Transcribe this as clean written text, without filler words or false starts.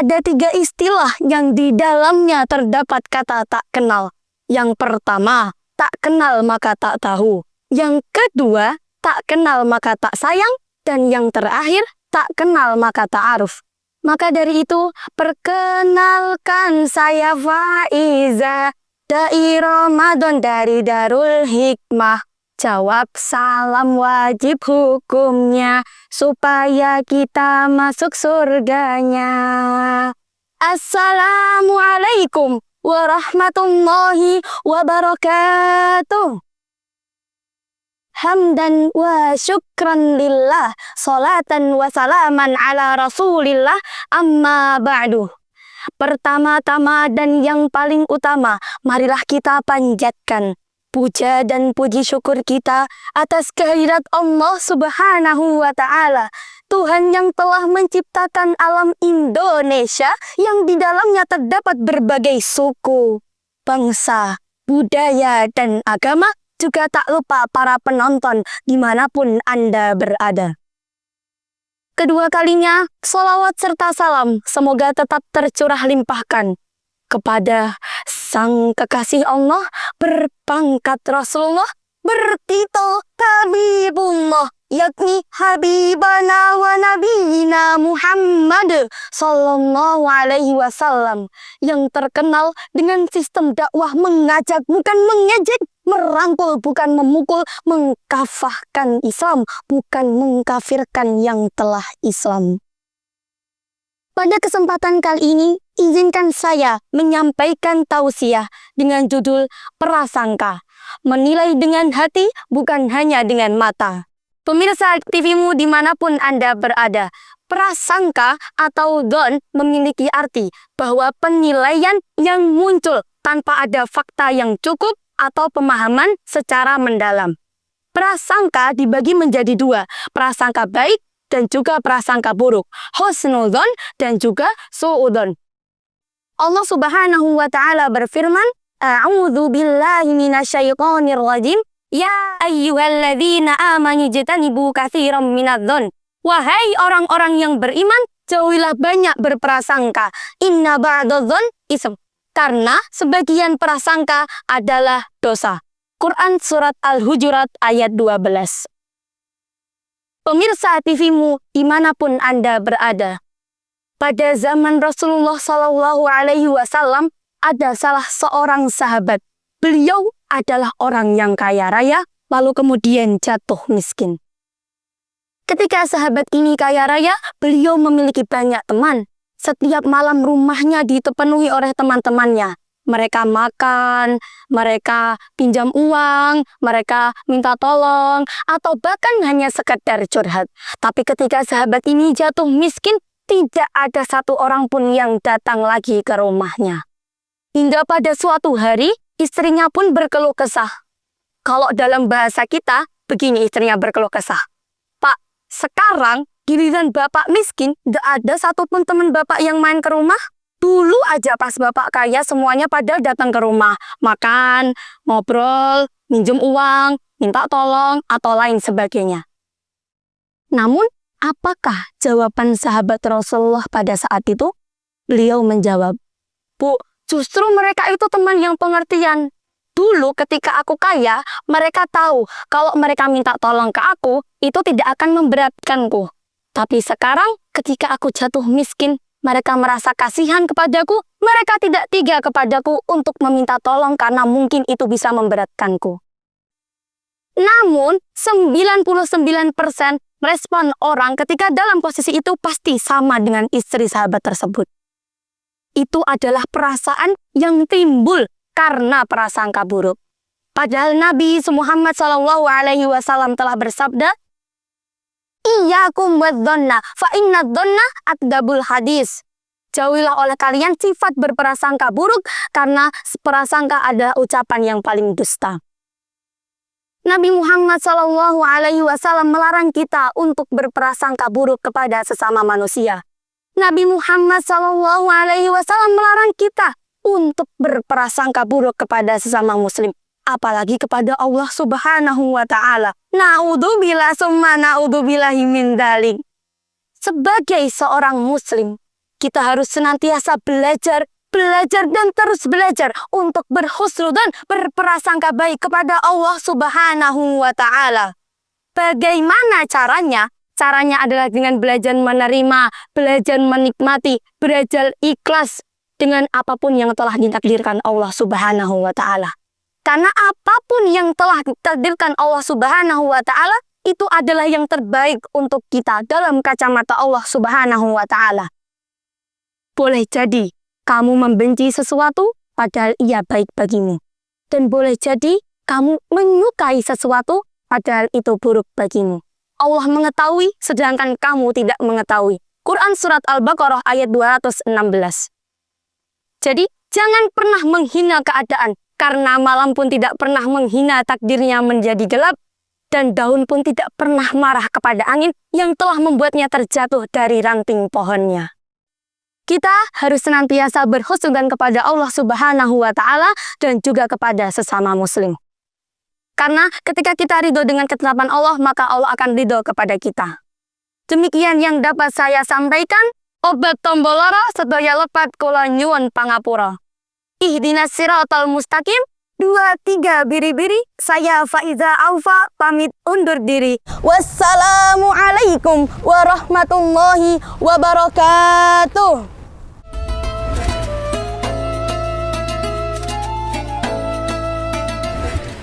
ada 3 istilah yang di dalamnya terdapat kata tak kenal. Yang pertama, tak kenal maka tak tahu. Yang kedua, tak kenal maka tak sayang. Dan yang terakhir, tak kenal maka ta'aruf. Maka dari itu, perkenalkan saya Faiza, dai Ramadan dari Darul Hikmah. Jawab salam wajib hukumnya, supaya kita masuk surganya. Assalamualaikum warahmatullahi wabarakatuh. Hamdan wa syukran lillah, salatan wa salaman ala rasulillah, amma ba'du. Pertama-tama dan yang paling utama, marilah kita panjatkan puja dan puji syukur kita atas kehadirat Allah Subhanahu wa Ta'ala, Tuhan yang telah menciptakan alam Indonesia yang di dalamnya terdapat berbagai suku, bangsa, budaya, dan agama, juga tak lupa para penonton dimanapun Anda berada. Kedua kalinya, sholawat serta salam semoga tetap tercurah limpahkan kepada Sang Kekasih Allah berpangkat Rasulullah, bertitel Habibullah, yakni Habibana wa Nabiyina Muhammad Sallallahu Alaihi Wasallam, yang terkenal dengan sistem dakwah mengajak bukan mengejek, merangkul bukan memukul, mengkafahkan Islam bukan mengkafirkan yang telah Islam. Pada kesempatan kali ini, izinkan saya menyampaikan tausiah dengan judul Prasangka. Menilai dengan hati, bukan hanya dengan mata. Pemirsa TVmu dimanapun Anda berada, prasangka atau dhon memiliki arti bahwa penilaian yang muncul tanpa ada fakta yang cukup atau pemahaman secara mendalam. Prasangka dibagi menjadi 2, prasangka baik dan juga prasangka buruk, husnudzon dan juga suudzon. Allah Subhanahu wa Ta'ala berfirman, A'udzu billahi minasyaitonir rajim, ya ayyuhalladzina amanu jtanibu katsiran minadz-dzon. Wahai orang-orang yang beriman, jauhilah banyak berprasangka. Inna ba'dadz-dzon ism. Karena sebagian prasangka adalah dosa. Quran Surat Al-Hujurat ayat 12. Pemirsa TVmu dimanapun Anda berada, pada zaman Rasulullah Shallallahu Alaihi Wasallam ada salah seorang sahabat. Beliau adalah orang yang kaya raya, lalu kemudian jatuh miskin. Ketika sahabat ini kaya raya, beliau memiliki banyak teman. Setiap malam rumahnya dipenuhi oleh teman-temannya. Mereka makan, mereka pinjam uang, mereka minta tolong, atau bahkan hanya sekedar curhat. Tapi ketika sahabat ini jatuh miskin, tidak ada satu orang pun yang datang lagi ke rumahnya. Hingga pada suatu hari, istrinya pun berkeluh kesah. Kalau dalam bahasa kita, begini istrinya berkeluh kesah. Pak, sekarang giliran bapak miskin, tidak ada satupun teman bapak yang main ke rumah. Dulu aja pas bapak kaya semuanya pada datang ke rumah, makan, ngobrol, minjem uang, minta tolong, atau lain sebagainya. Namun, apakah jawaban sahabat Rasulullah pada saat itu? Beliau menjawab, Bu, justru mereka itu teman yang pengertian. Dulu ketika aku kaya, mereka tahu kalau mereka minta tolong ke aku, itu tidak akan memberatkanku. Tapi sekarang ketika aku jatuh miskin, mereka merasa kasihan kepadaku, mereka tidak tega kepadaku untuk meminta tolong karena mungkin itu bisa memberatkanku. Namun, 99% respon orang ketika dalam posisi itu pasti sama dengan istri sahabat tersebut. Itu adalah perasaan yang timbul karena prasangka buruk. Padahal Nabi Muhammad SAW telah bersabda, Iyyakum wadzonna, fa inna dzonna akdzabul hadis. Jauhilah oleh kalian sifat berprasangka buruk, karena prasangka adalah ucapan yang paling dusta. Nabi Muhammad SAW melarang kita untuk berprasangka buruk kepada sesama manusia. Nabi Muhammad SAW melarang kita untuk berprasangka buruk kepada sesama muslim. Apalagi kepada Allah Subhanahu wa Ta'ala. Na'udzubillah summa na'udzubillahi min dzalik. Sebagai seorang muslim, kita harus senantiasa belajar dan terus belajar untuk berhusnudzon, berprasangka baik kepada Allah Subhanahu wa Ta'ala. Bagaimana caranya? Caranya adalah dengan belajar menerima, belajar menikmati, belajar ikhlas dengan apapun yang telah ditakdirkan Allah Subhanahu wa Ta'ala. Karena apapun yang telah ditakdirkan Allah Subhanahu wa Ta'ala itu adalah yang terbaik untuk kita dalam kacamata Allah Subhanahu wa Ta'ala. Boleh jadi kamu membenci sesuatu padahal ia baik bagimu. Dan boleh jadi kamu menyukai sesuatu padahal itu buruk bagimu. Allah mengetahui sedangkan kamu tidak mengetahui. Quran Surat Al-Baqarah ayat 216. Jadi jangan pernah menghina keadaan, karena malam pun tidak pernah menghina takdirnya menjadi gelap, dan daun pun tidak pernah marah kepada angin yang telah membuatnya terjatuh dari ranting pohonnya. Kita harus senantiasa berhusnudzon kepada Allah Subhanahu wa Ta'ala dan juga kepada sesama muslim. Karena ketika kita ridho dengan ketetapan Allah, maka Allah akan ridho kepada kita. Demikian yang dapat saya sampaikan. Obat tombolara sedaya lepat kula nyuwun pangapura. Ihdinas siratal mustaqim. 2-3 biri-biri. Saya Faiza Aufa pamit undur diri. Wassalamualaikum warahmatullahi wabarakatuh.